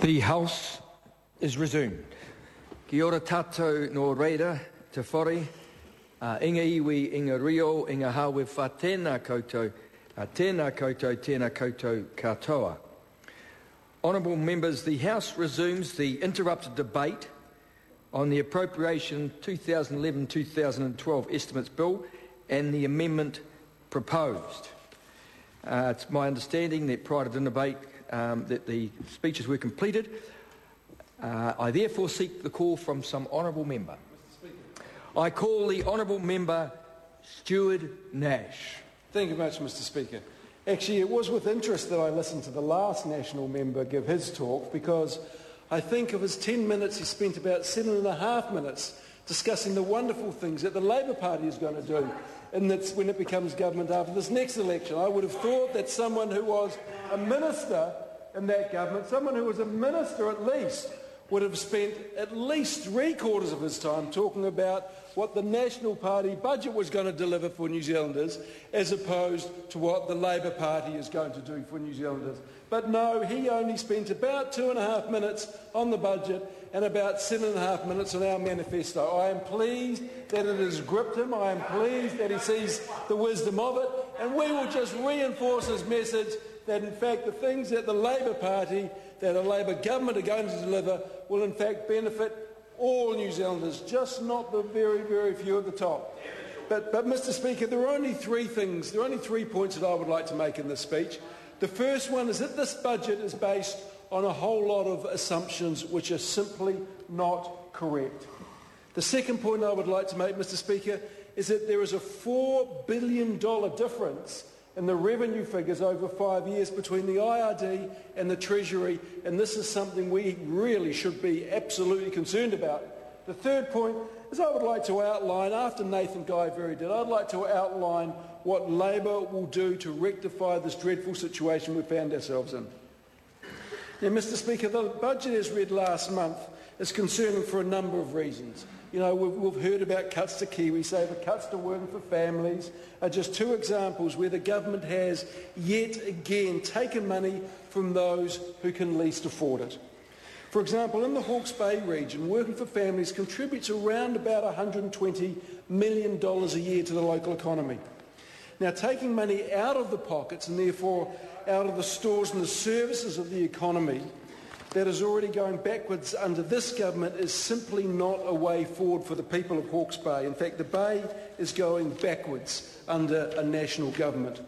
The House is resumed. Kia ora tātou no reira, te whare, inga iwi, inga rio, inga hawe wha tēnā koutou, tēnā koutou katoa. Honourable members, the House resumes the interrupted debate on the Appropriation 2011-2012 Estimates Bill and the amendment proposed. It's my understanding that prior to the debate that the speeches were completed. I therefore seek the call from some honourable member. I call the honourable member Stuart Nash. Thank you much, Mr. Speaker. Actually, it was with interest that I listened to the last national member give his talk, because I think of his 10 minutes, he spent about 7.5 minutes discussing the wonderful things that the Labour Party is going to do when it becomes government after this next election. I would have thought that someone who was a minister in that government, someone who was a minister at least, would have spent at least 3/4 of his time talking about what the National Party budget was going to deliver for New Zealanders, as opposed to what the Labour Party is going to do for New Zealanders. But no, he only spent about 2.5 minutes on the budget and about 7.5 minutes on our manifesto. I am pleased that it has gripped him. I am pleased that he sees the wisdom of it, and we will just reinforce his message that in fact the things that the Labour Party, that a Labour government are going to deliver will in fact benefit all New Zealanders, just not the very, very few at the top. But Mr. Speaker, there are only three points that I would like to make in this speech. The first one is that this budget is based on a whole lot of assumptions which are simply not correct. The second point I would like to make, Mr. Speaker, is that there is a $4 billion difference in the revenue figures over 5 years between the IRD and the Treasury, and this is something we really should be absolutely concerned about. The third point is I would like to outline, after Nathan Guy-Very did, I'd like to outline what Labour will do to rectify this dreadful situation we found ourselves in. Now, Mr. Speaker, the budget as read last month is concerning for a number of reasons. You know, we've heard about cuts to KiwiSaver, cuts to working for families, are just two examples where the government has yet again taken money from those who can least afford it. For example, in the Hawke's Bay region, working for families contributes around about $120 million a year to the local economy. Now, taking money out of the pockets and therefore out of the stores and the services of the economy that is already going backwards under this government is simply not a way forward for the people of Hawke's Bay. In fact, the Bay is going backwards under a national government.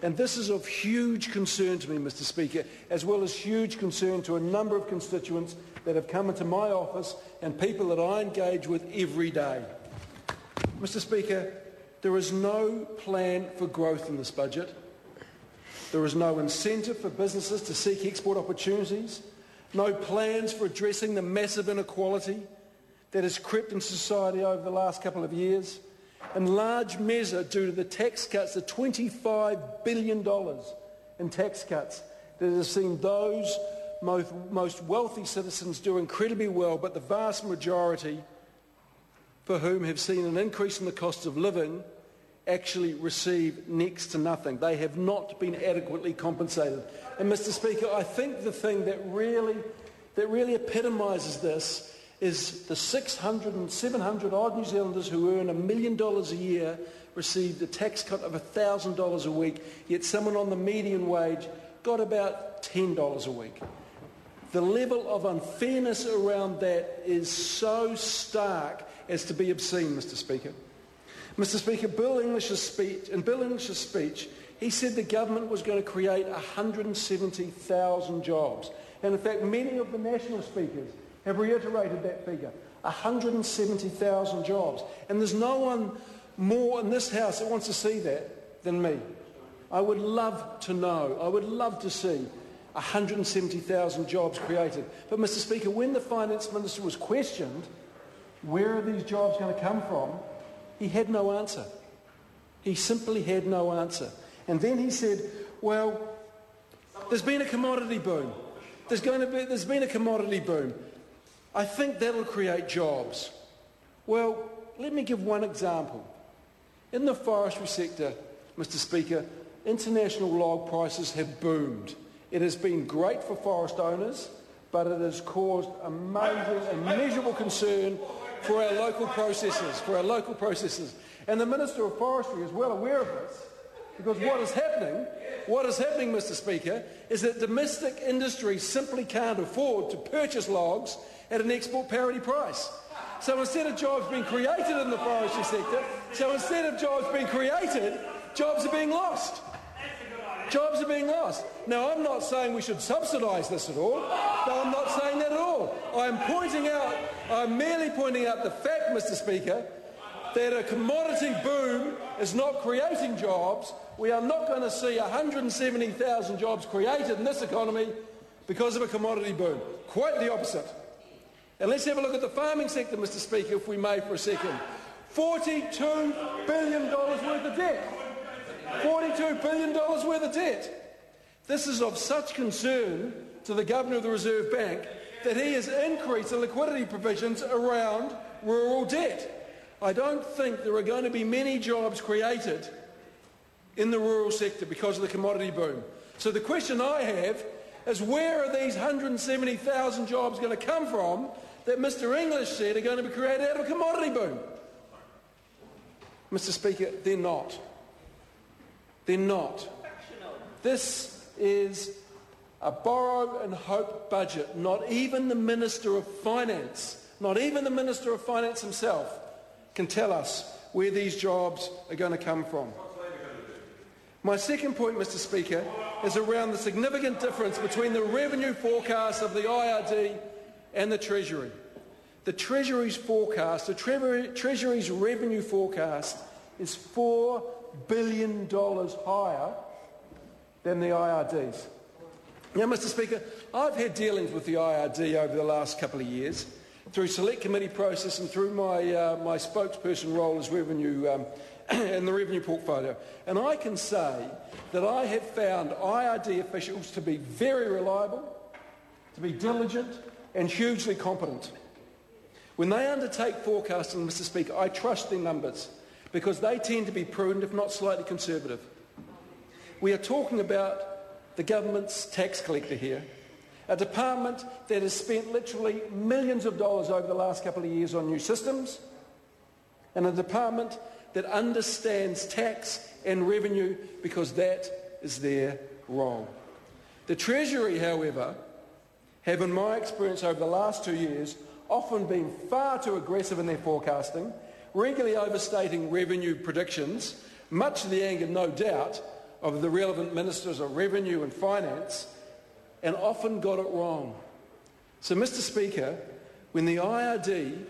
And this is of huge concern to me, Mr. Speaker, as well as huge concern to a number of constituents that have come into my office and people that I engage with every day. Mr. Speaker, there is no plan for growth in this budget. There is no incentive for businesses to seek export opportunities, no plans for addressing the massive inequality that has crept in society over the last couple of years, in large measure due to the tax cuts, the $25 billion in tax cuts that have seen those most wealthy citizens do incredibly well, but the vast majority for whom have seen an increase in the cost of living actually receive next to nothing. They have not been adequately compensated. And Mr. Speaker, I think the thing that really epitomises this is the 600 and 700 odd New Zealanders who earn $1 million a year received a tax cut of $1,000 a week, yet someone on the median wage got about $10 a week. The level of unfairness around that is so stark as to be obscene, Mr. Speaker. Mr. Speaker, in Bill English's speech, he said the government was going to create 170,000 jobs. And in fact, many of the national speakers have reiterated that figure, 170,000 jobs. And there's no one more in this House that wants to see that than me. I would love to know, I would love to see 170,000 jobs created. But Mr. Speaker, when the Finance Minister was questioned, where are these jobs going to come from? He had no answer. He simply had no answer. And then he said, well, there's been a commodity boom. There's been a commodity boom. I think that'll create jobs. Well, let me give one example. In the forestry sector, Mr. Speaker, international log prices have boomed. It has been great for forest owners, but it has caused amazing, immeasurable concern for our local processors, And the Minister of Forestry is well aware of this, because what is happening, Mr. Speaker, is that domestic industry simply can't afford to purchase logs at an export parity price. So instead of jobs being created in the forestry sector, jobs are being lost. Jobs are being lost. Now, I'm not saying we should subsidise this at all. No, I'm not saying that at all. I'm merely pointing out the fact, Mr. Speaker, that a commodity boom is not creating jobs. We are not going to see 170,000 jobs created in this economy because of a commodity boom. Quite the opposite. And let's have a look at the farming sector, Mr. Speaker, if we may, for a second. $42 billion worth of debt. $42 billion worth of debt. This is of such concern to the Governor of the Reserve Bank that he has increased the liquidity provisions around rural debt. I don't think there are going to be many jobs created in the rural sector because of the commodity boom. So the question I have is, where are these 170,000 jobs going to come from that Mr. English said are going to be created out of a commodity boom? Mr. Speaker, they're not. They're not. This is a borrow and hope budget. Not even the Minister of Finance, himself, can tell us where these jobs are going to come from. My second point, Mr. Speaker, is around the significant difference between the revenue forecast of the IRD and the Treasury. The Treasury's revenue forecast is $4 billion higher than the IRD's. Now, Mr. Speaker, I've had dealings with the IRD over the last couple of years through select committee process and through my spokesperson role as revenue in the revenue portfolio. And I can say that I have found IRD officials to be very reliable, to be diligent and hugely competent. When they undertake forecasting, Mr. Speaker, I trust their numbers because they tend to be prudent, if not slightly conservative. We are talking about the government's tax collector here, a department that has spent literally millions of dollars over the last couple of years on new systems, and a department that understands tax and revenue because that is their role. The Treasury, however, have, in my experience over the last 2 years, often been far too aggressive in their forecasting, regularly overstating revenue predictions, much to the anger, no doubt, of the relevant ministers of revenue and finance, and often got it wrong. So, Mr. Speaker, when the IRD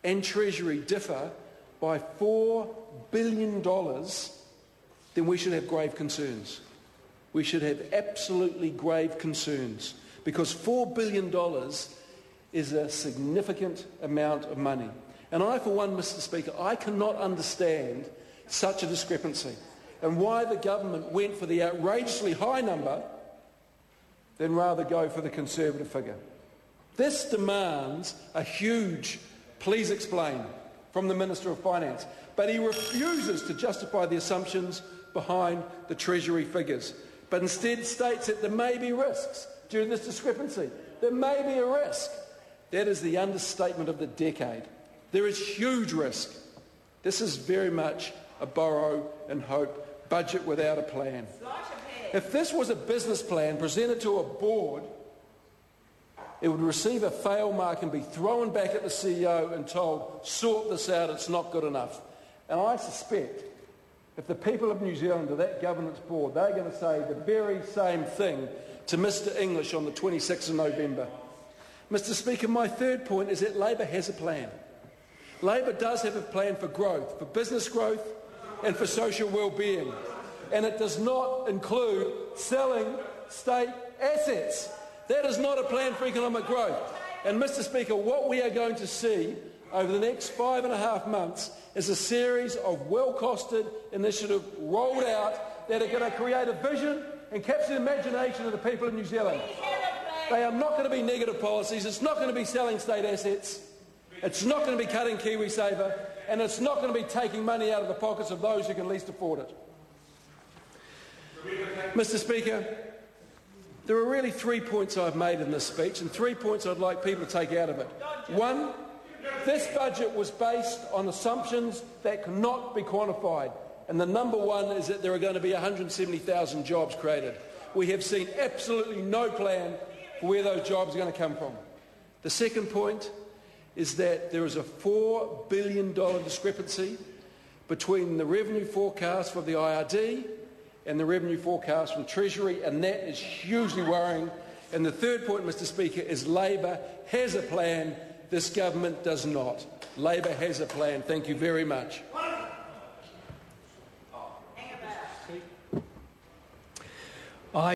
and Treasury differ by $4 billion, then we should have grave concerns. We should have absolutely grave concerns, because $4 billion is a significant amount of money. And I, for one, Mr. Speaker, I cannot understand such a discrepancy and why the government went for the outrageously high number than rather go for the conservative figure. This demands a huge "please explain" from the Minister of Finance, but he refuses to justify the assumptions behind the Treasury figures, but instead states that there may be risks due to this discrepancy. There may be a risk. That is the understatement of the decade. There is huge risk. This is very much a borrow and hope budget without a plan. If this was a business plan presented to a board, it would receive a fail mark and be thrown back at the CEO and told, sort this out, it's not good enough. And I suspect if the people of New Zealand are that governance board, they're going to say the very same thing to Mr. English on the 26th of November. Mr. Speaker, my third point is that Labor has a plan. Labor does have a plan for growth, for business growth and for social well-being. And it does not include selling state assets. That is not a plan for economic growth. And Mr. Speaker, what we are going to see over the next 5.5 months is a series of well-costed initiatives rolled out that are going to create a vision and capture the imagination of the people of New Zealand. They are not going to be negative policies. It's not going to be selling state assets. It's not going to be cutting KiwiSaver. And it's not going to be taking money out of the pockets of those who can least afford it. Mr. Speaker, There are really 3 points I've made in this speech and 3 points I'd like people to take out of it. One, this budget was based on assumptions that cannot be quantified. And the number one is that there are going to be 170,000 jobs created. We have seen absolutely no plan for where those jobs are going to come from. The second point is that there is a $4 billion discrepancy between the revenue forecast for the IRD and the revenue forecast from Treasury, and that is hugely worrying. And the third point, Mr Speaker, is Labor has a plan. This government does not. Labor has a plan. Thank you very much.